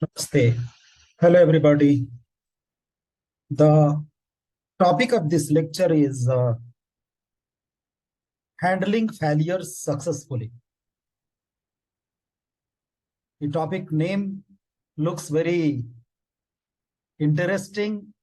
Namaste. Hello, everybody. The topic of this lecture is handling failures successfully. The topic name looks very interesting,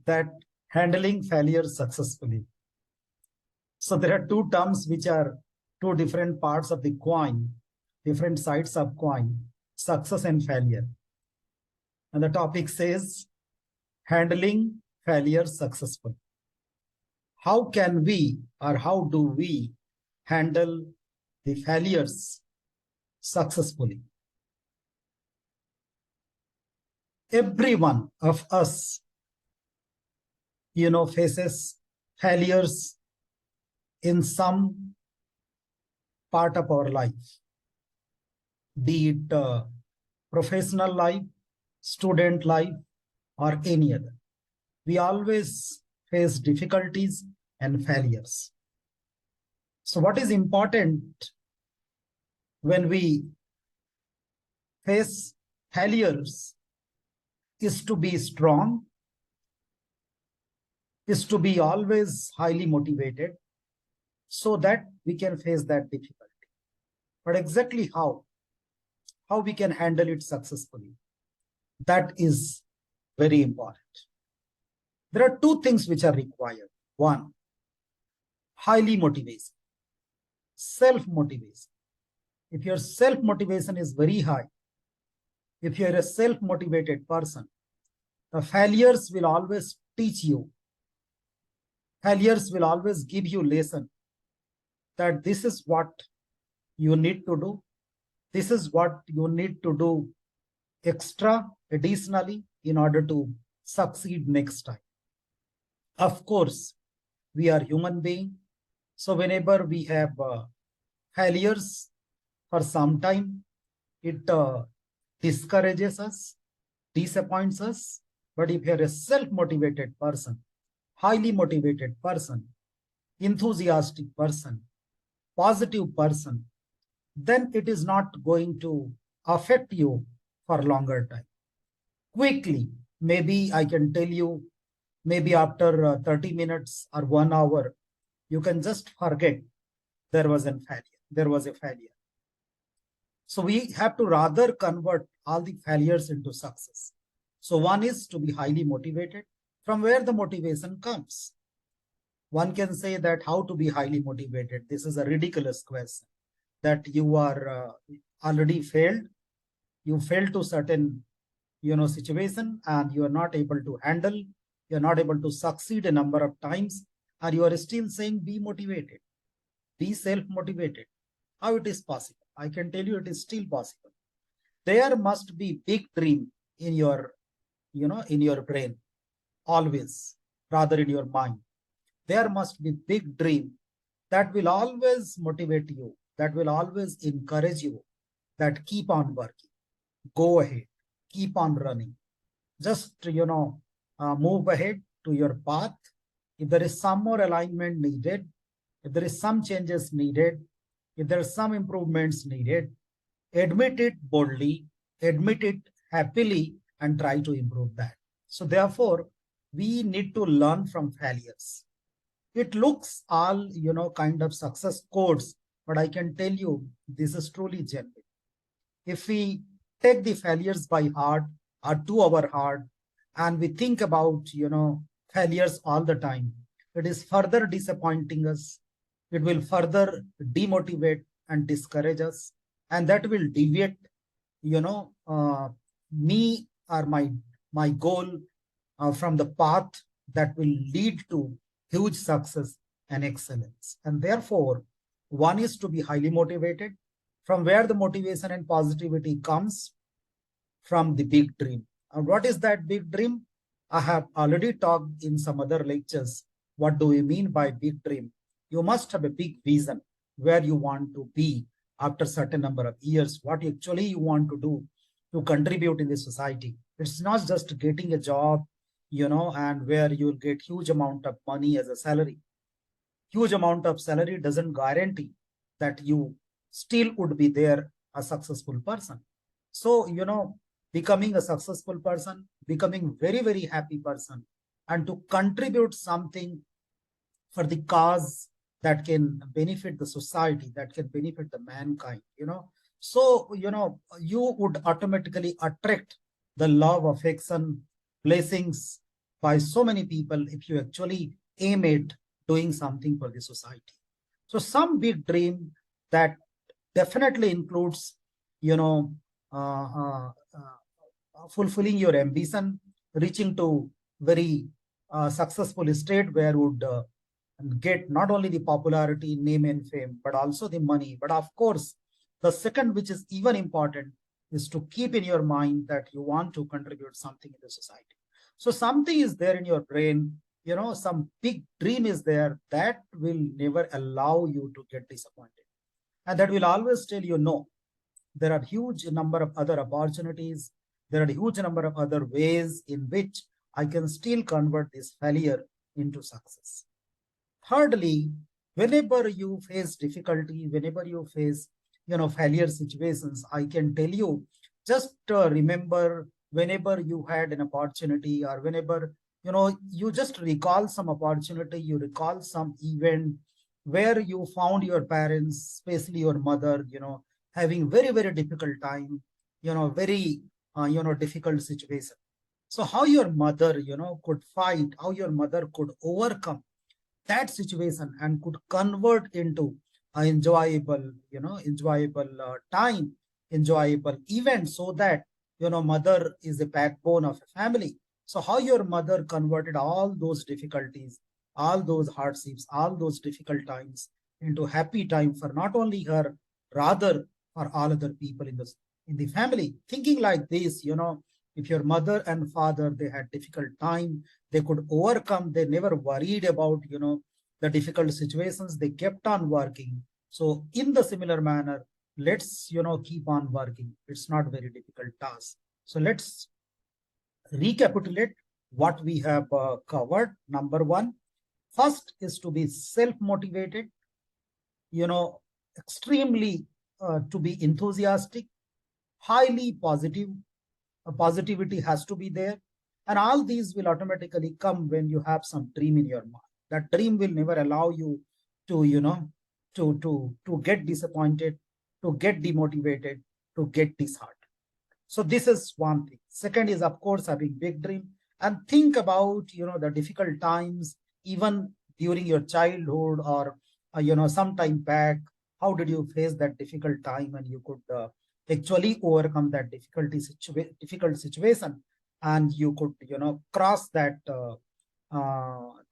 that handling failures successfully. So there are two terms which are two different parts of the coin, different sides of coin, success and failure. And the topic says handling failures successfully. How can we, or how do we handle the failures successfully? Every one of us, faces failures in some part of our life, be it professional life, student life, or any other. We always face difficulties and failures. So what is important when we face failures is to be strong, is to be always highly motivated so that we can face that difficulty. But exactly how we can handle it successfully, that is very important. There are two things which are required. One, highly motivation, self-motivation. If your self-motivation is very high, if you're a self-motivated person, the failures will always teach you. Failures will always give you lesson that this is what you need to do. This is what you need to do extra, additionally, in order to succeed next time. Of course, we are human beings. So whenever we have failures for some time, it discourages us, disappoints us. But if you're a self-motivated person, highly motivated person, enthusiastic person, positive person, then it is not going to affect you for longer time. Quickly, maybe I can tell you, maybe after 30 minutes or 1 hour, you can just forget there was a failure. So we have to rather convert all the failures into success. So one is to be highly motivated. From where the motivation comes? One can say that how to be highly motivated. This is a ridiculous question, that you are already failed. You failed to certain situation, and you are not able to handle, you are not able to succeed a number of times, and you are still saying be motivated, be self-motivated. How it is possible? I can tell you it is still possible. There must be big dream in your, in your brain, always, rather in your mind. There must be big dream that will always motivate you, that will always encourage you, that keep on working, go ahead, keep on running. Just, move ahead to your path. If there is some more alignment needed, if there is some changes needed, if there are some improvements needed, admit it boldly, admit it happily, and try to improve that. So therefore, we need to learn from failures. It looks all, kind of success codes, but I can tell you this is truly genuine. If we take the failures by heart or to our heart, and we think about, failures all the time, it is further disappointing us. It will further demotivate and discourage us, and that will deviate, me or my goal from the path that will lead to huge success and excellence. And therefore, one is to be highly motivated. From where the motivation and positivity comes? From the big dream. And what is that big dream? I have already talked in some other lectures. What do we mean by big dream? You must have a big vision where you want to be after a certain number of years, what actually you want to do to contribute in the society. It's not just getting a job, and where you'll get huge amount of money as a salary. Huge amount of salary doesn't guarantee that you still would be there a successful person. So, becoming a successful person, becoming very, very happy person, and to contribute something for the cause that can benefit the society, that can benefit the mankind, So, you would automatically attract the love, affection, blessings by so many people if you actually aim at doing something for the society. So some big dream that definitely includes, you know, uh, uh, fulfilling your ambition, reaching to very successful state where would get not only the popularity, name and fame, but also the money. But of course, the second, which is even important, is to keep in your mind that you want to contribute something in the society. So something is there in your brain, some big dream is there that will never allow you to get disappointed. And that will always tell you, no, there are huge number of other opportunities. There are a huge number of other ways in which I can still convert this failure into success. Thirdly, whenever you face difficulty, whenever you face, failure situations, I can tell you, just remember whenever you had an opportunity or whenever, you just recall some opportunity, you recall some event where you found your parents, especially your mother, having very, very difficult time, very, difficult situation. So how your mother, could fight, how your mother could overcome that situation and could convert into an enjoyable time, enjoyable event, so that, mother is the backbone of a family. So how your mother converted all those difficulties, all those hardships, all those difficult times into happy time for not only her, rather for all other people in the family. Thinking like this, if your mother and father, they had difficult time, they could overcome, they never worried about, the difficult situations, they kept on working. So in the similar manner, let's, keep on working. It's not very difficult task. So let's recapitulate what we have covered. Number one, first is to be self-motivated, extremely to be enthusiastic, highly positive. Positivity has to be there. And all these will automatically come when you have some dream in your mind. That dream will never allow you to, to get disappointed, to get demotivated, to get disheartened. So this is one thing. Second is, of course, having big dream and think about, the difficult times, even during your childhood or, some time back. How did you face that difficult time and you could actually overcome that difficult situation, and you could, cross that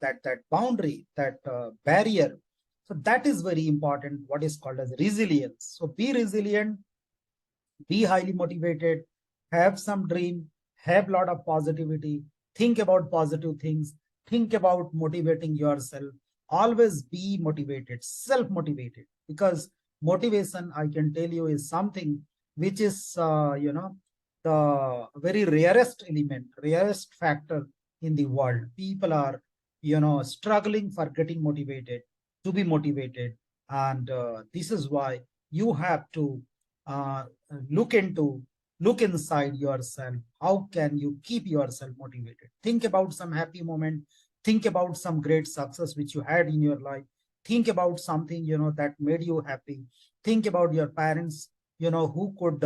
that boundary, that barrier. So that is very important, what is called as resilience. So be resilient, be highly motivated, have some dream, have a lot of positivity, think about positive things, think about motivating yourself. Always be motivated, self-motivated, because motivation, I can tell you, is something which is, the very rarest element, rarest factor in the world. People are, struggling for getting motivated, to be motivated. And this is why you have to uh, look into, look inside yourself. How can you keep yourself motivated? Think about some happy moment. Think about some great success which you had in your life. Think about something, that made you happy. Think about your parents, who could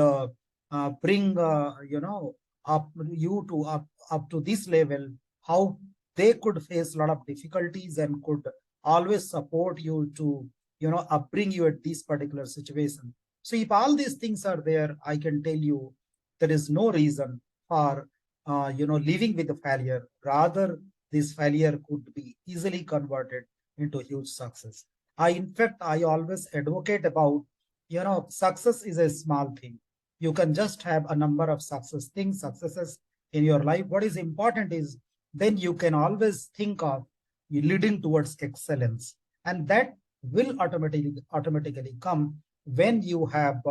bring, up you to up to this level, how they could face a lot of difficulties and could always support you to, upbring you at this particular situation. So if all these things are there, I can tell you there is no reason for, living with a failure. Rather, this failure could be easily converted into huge success. In fact, I always advocate about, success is a small thing. You can just have a number of successes in your life. What is important is then you can always think of leading towards excellence, and that will automatically come when you have,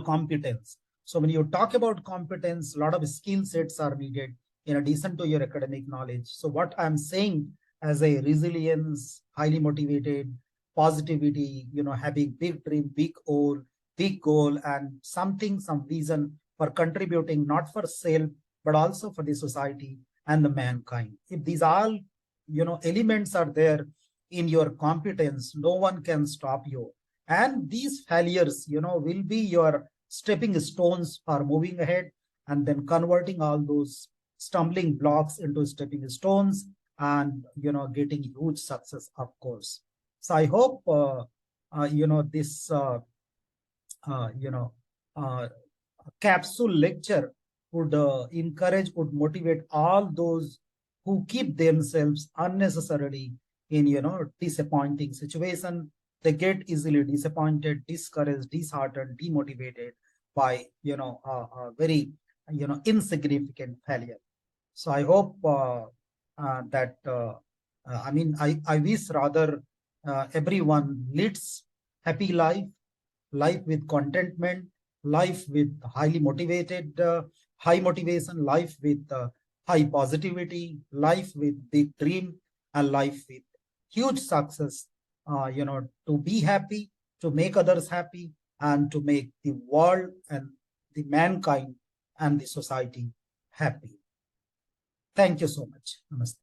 competence. So when you talk about competence, a lot of skill sets are needed in addition to your academic knowledge. So what I'm saying, as a resilience, highly motivated, positivity, having big dream, big goal, and some vision for contributing not for self, but also for the society and the mankind. If these all, elements are there in your competence, no one can stop you. And these failures, will be your stepping stones for moving ahead, and then converting all those stumbling blocks into stepping stones, and, getting huge success, of course. So I hope, this, uh, you know, uh, capsule lecture would would motivate all those who keep themselves unnecessarily in, disappointing situation. They get easily disappointed, discouraged, disheartened, demotivated by, a very, insignificant failure. So I hope that, I wish rather everyone leads happy life, life with contentment, life with highly motivated, high motivation, life with high positivity, life with big dream, and life with huge success, to be happy, to make others happy, and to make the world and the mankind and the society happy. Thank you so much. Namaste.